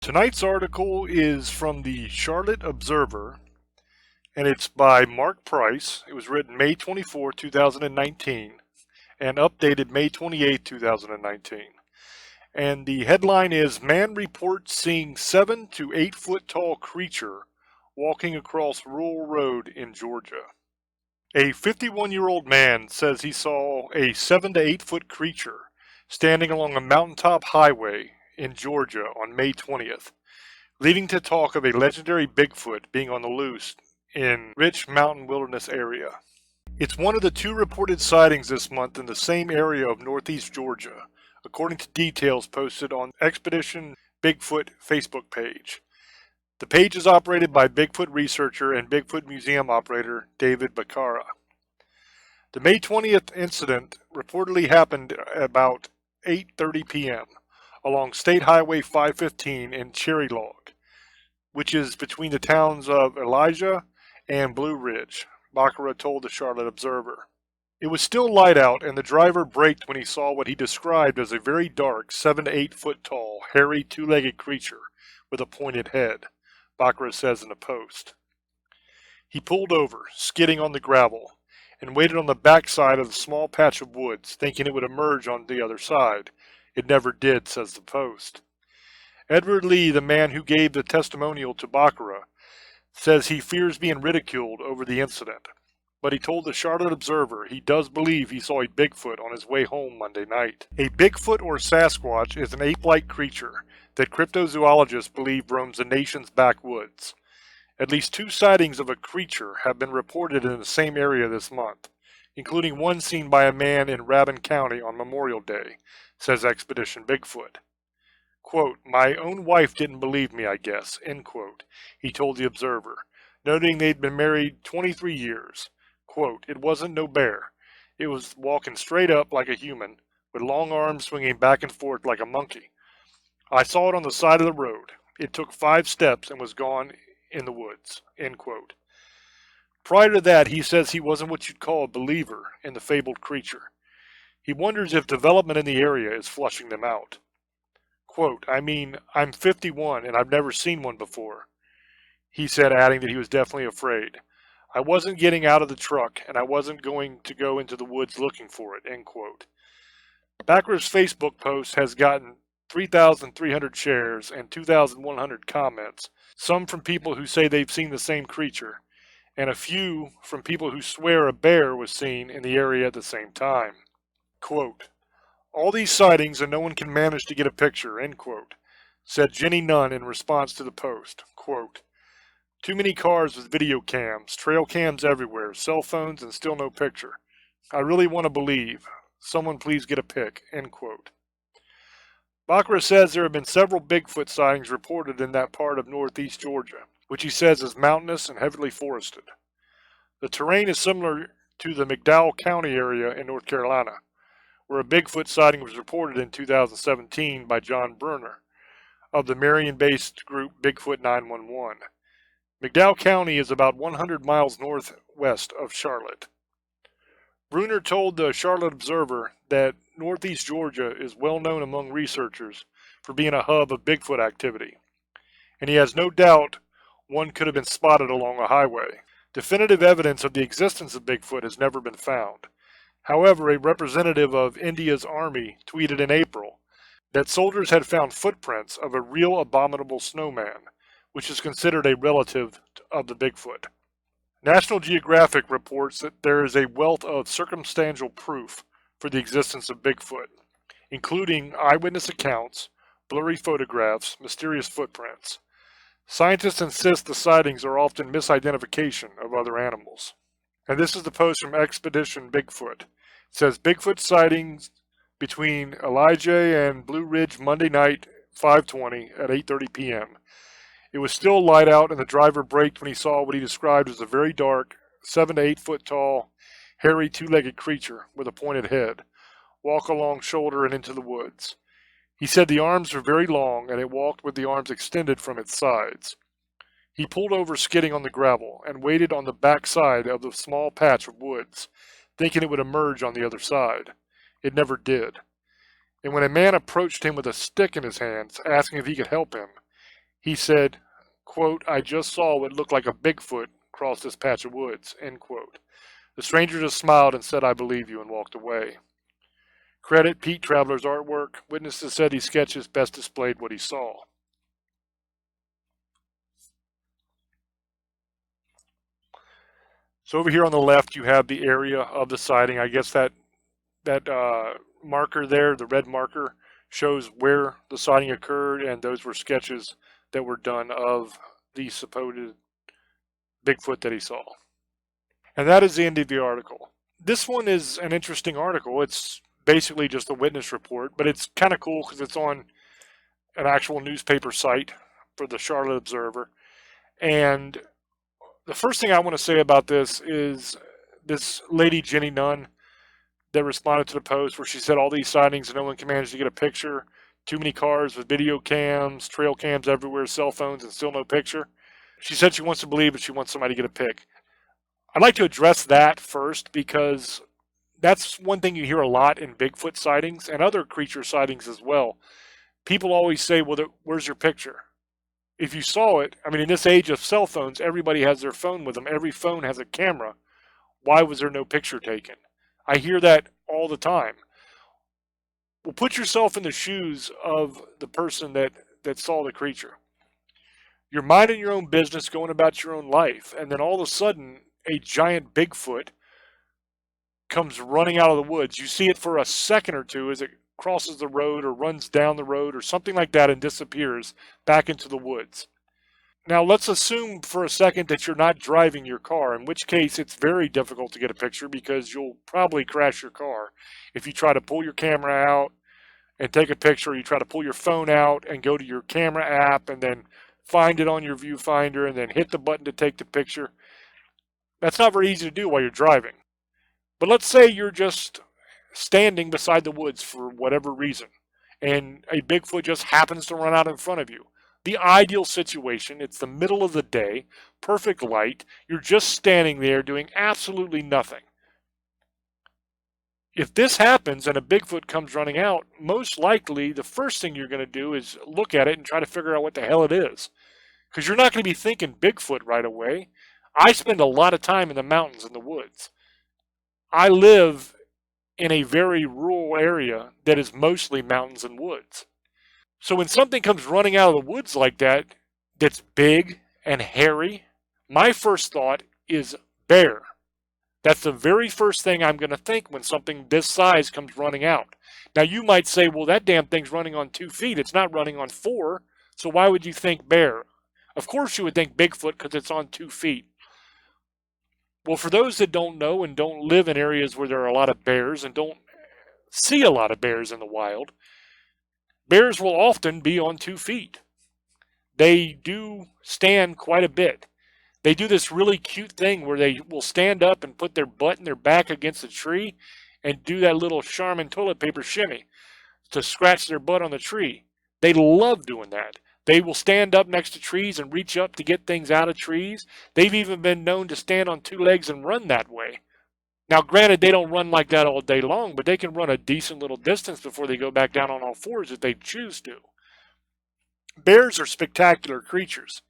Tonight's article is from the Charlotte Observer, and it's by Mark Price. It was written May 24, 2019, and updated May 28, 2019. And the headline is Man Reports Seeing 7 to 8 Foot Tall Creature Walking Across Rural Road in Georgia. A 51-year-old man says he saw a 7 to 8 foot creature standing along a mountaintop highway in Georgia on May 20th, leading to talk of a legendary Bigfoot being on the loose in rich mountain wilderness area. It's one of the two reported sightings this month in the same area of northeast Georgia, according to details posted on Expedition Bigfoot Facebook page. The page is operated by Bigfoot researcher and Bigfoot museum operator David Bacara. The May 20th incident reportedly happened at about 8:30 p.m. along State Highway 515 in Cherry Log, which is between the towns of Elijah and Blue Ridge, Bacara told the Charlotte Observer. It was still light out, and the driver braked when he saw what he described as a very dark 7 to 8 foot tall, hairy, two-legged creature with a pointed head, Bacara says in a post. He pulled over, skidding on the gravel, and waited on the backside of the small patch of woods, thinking it would emerge on the other side. It never did, says the post. Edward Lee, the man who gave the testimonial to Bacara, says he fears being ridiculed over the incident, but he told the Charlotte Observer he does believe he saw a Bigfoot on his way home Monday night. A Bigfoot or Sasquatch is an ape-like creature that cryptozoologists believe roams the nation's backwoods. At least 2 sightings of a creature have been reported in the same area this month, including one seen by a man in Rabun County on Memorial Day, says Expedition Bigfoot. Quote, "My own wife didn't believe me, I guess," end quote, he told the Observer, noting they'd been married 23 years. Quote, "It wasn't no bear. It was walking straight up like a human, with long arms swinging back and forth like a monkey. I saw it on the side of the road. It took 5 steps and was gone in the woods," end quote. Prior to that, he says he wasn't what you'd call a believer in the fabled creature. He wonders if development in the area is flushing them out. Quote, "I mean, I'm 51 and I've never seen one before," he said, adding that he was definitely afraid. "I wasn't getting out of the truck and I wasn't going to go into the woods looking for it," end quote. Bacara's Facebook post has gotten 3,300 shares and 2,100 comments, some from people who say they've seen the same creature, and a few from people who swear a bear was seen in the area at the same time. Quote, "All these sightings and no one can manage to get a picture," end quote, said Jenny Nunn in response to the post. Quote, "Too many cars with video cams, trail cams everywhere, cell phones, and still no picture. I really want to believe. Someone please get a pic," end quote. Bacara says there have been several Bigfoot sightings reported in that part of northeast Georgia, which he says is mountainous and heavily forested. The terrain is similar to the McDowell County area in North Carolina, where a Bigfoot sighting was reported in 2017 by John Bruner of the Marion-based group Bigfoot 911. McDowell County is about 100 miles northwest of Charlotte. Bruner told the Charlotte Observer that northeast Georgia is well known among researchers for being a hub of Bigfoot activity, and he has no doubt one could have been spotted along a highway. Definitive evidence of the existence of Bigfoot has never been found. However, a representative of India's army tweeted in April that soldiers had found footprints of a real abominable snowman, which is considered a relative of the Bigfoot. National Geographic reports that there is a wealth of circumstantial proof for the existence of Bigfoot, including eyewitness accounts, blurry photographs, mysterious footprints. Scientists insist the sightings are often misidentification of other animals. And this is the post from Expedition Bigfoot. It says Bigfoot sightings between Elijah and Blue Ridge Monday night, 5:20 at 8:30 p.m. It was still light out, and the driver braked when he saw what he described as a very dark, 7 to 8 foot tall, hairy two-legged creature with a pointed head walk along shoulder and into the woods. He said the arms were very long, and it walked with the arms extended from its sides. He pulled over, skidding on the gravel, and waited on the back side of the small patch of woods, thinking it would emerge on the other side. It never did. And when a man approached him with a stick in his hands, asking if he could help him, He said, quote, "I just saw what looked like a Bigfoot cross this patch of woods," end quote. The stranger just smiled and said, "I believe you," and walked away. Credit Pete Traveler's artwork. Witnesses said these sketches best displayed what he saw. So over here on the left, you have the area of the sighting. I guess that marker there, the red marker, shows where the sighting occurred, and those were sketches that were done of the supposed Bigfoot that he saw. And that is the end of the article. This one is an interesting article. It's basically just a witness report, but it's kind of cool because it's on an actual newspaper site for the Charlotte Observer. And the first thing I want to say about this is this lady, Jenny Nunn, that responded to the post where she said all these sightings and no one can manage to get a picture. Too many cars with video cams, trail cams everywhere, cell phones, and still no picture. She said she wants to believe, but she wants somebody to get a pic. I'd like to address that first because that's one thing you hear a lot in Bigfoot sightings and other creature sightings as well. People always say, well, where's your picture? If you saw it, I mean, in this age of cell phones, everybody has their phone with them. Every phone has a camera. Why was there no picture taken? I hear that all the time. Well, put yourself in the shoes of the person that saw the creature. You're minding your own business, going about your own life, and then all of a sudden, a giant Bigfoot comes running out of the woods. You see it for a second or two as it crosses the road or runs down the road or something like that and disappears back into the woods. Now, let's assume for a second that you're not driving your car, in which case it's very difficult to get a picture because you'll probably crash your car. If you try to pull your camera out and take a picture, you try to pull your phone out and go to your camera app and then find it on your viewfinder and then hit the button to take the picture. That's not very easy to do while you're driving. But let's say you're just standing beside the woods for whatever reason, and a Bigfoot just happens to run out in front of you. The ideal situation, it's the middle of the day, perfect light, you're just standing there doing absolutely nothing. If this happens and a Bigfoot comes running out, most likely the first thing you're going to do is look at it and try to figure out what the hell it is. Because you're not going to be thinking Bigfoot right away. I spend a lot of time in the mountains and the woods. I live in a very rural area that is mostly mountains and woods. So when something comes running out of the woods like that, that's big and hairy, my first thought is bear. That's the very first thing I'm going to think when something this size comes running out. Now you might say, well, that damn thing's running on 2 feet. It's not running on 4. So why would you think bear? Of course you would think Bigfoot because it's on 2 feet. Well, for those that don't know and don't live in areas where there are a lot of bears and don't see a lot of bears in the wild, bears will often be on 2 feet. They do stand quite a bit. They do this really cute thing where they will stand up and put their butt and their back against a tree and do that little Charmin toilet paper shimmy to scratch their butt on the tree. They love doing that. They will stand up next to trees and reach up to get things out of trees. They've even been known to stand on 2 legs and run that way. Now, granted, they don't run like that all day long, but they can run a decent little distance before they go back down on all fours if they choose to. Bears are spectacular creatures.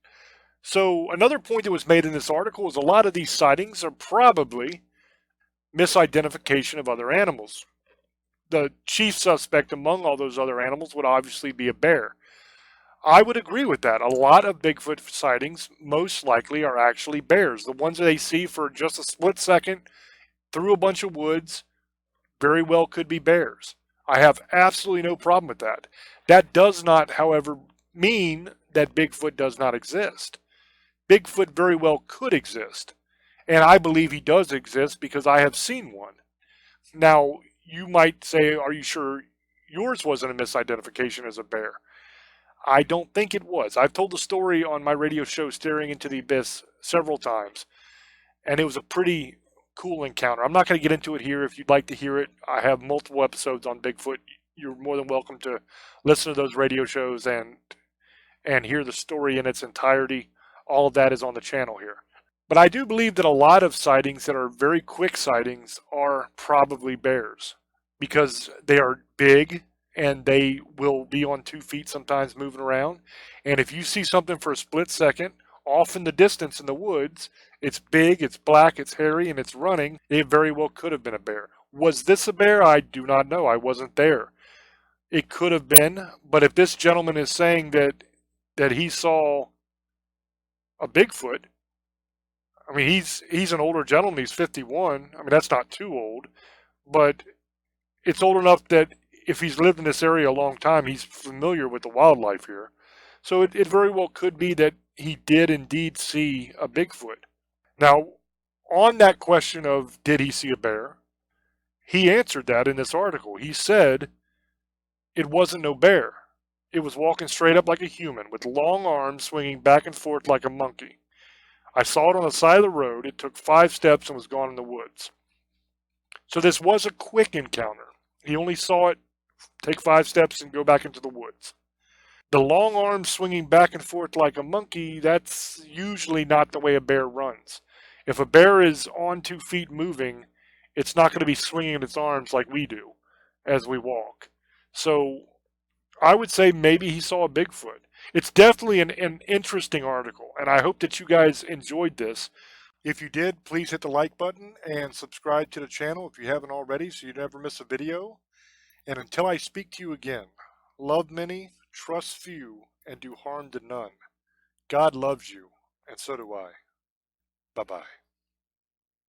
So another point that was made in this article is a lot of these sightings are probably misidentification of other animals. The chief suspect among all those other animals would obviously be a bear. I would agree with that. A lot of Bigfoot sightings most likely are actually bears. The ones that they see for just a split second through a bunch of woods very well could be bears. I have absolutely no problem with that. That does not, however, mean that Bigfoot does not exist. Bigfoot very well could exist. And I believe he does exist because I have seen one. Now, you might say, are you sure yours wasn't a misidentification as a bear? I don't think it was. I've told the story on my radio show, Staring into the Abyss, several times. And it was a pretty cool encounter. I'm not going to get into it here. If you'd like to hear it, I have multiple episodes on Bigfoot. You're more than welcome to listen to those radio shows and hear the story in its entirety. All of that is on the channel here. But I do believe that a lot of sightings that are very quick sightings are probably bears because they are big, and they will be on 2 feet sometimes moving around. And if you see something for a split second off in the distance in the woods, it's big, it's black, it's hairy, and it's running, it very well could have been a bear. Was this a bear? I do not know. I wasn't there. It could have been, but if this gentleman is saying that he saw a Bigfoot, I mean he's an older gentleman, he's 51. I mean that's not too old, but it's old enough that if he's lived in this area a long time, he's familiar with the wildlife here. So it very well could be that he did indeed see a Bigfoot. Now, on that question of did he see a bear, he answered that in this article. He said it wasn't no bear. It was walking straight up like a human with long arms swinging back and forth like a monkey. I saw it on the side of the road. It took 5 steps and was gone in the woods. So this was a quick encounter. He only saw it take 5 steps and go back into the woods. The long arms swinging back and forth like a monkey, that's usually not the way a bear runs. If a bear is on 2 feet moving, it's not going to be swinging its arms like we do as we walk. So I would say maybe he saw a Bigfoot. It's definitely an interesting article, and I hope that you guys enjoyed this. If you did, please hit the like button and subscribe to the channel if you haven't already so you never miss a video. And until I speak to you again, love many, trust few, and do harm to none. God loves you, and so do I. Bye-bye.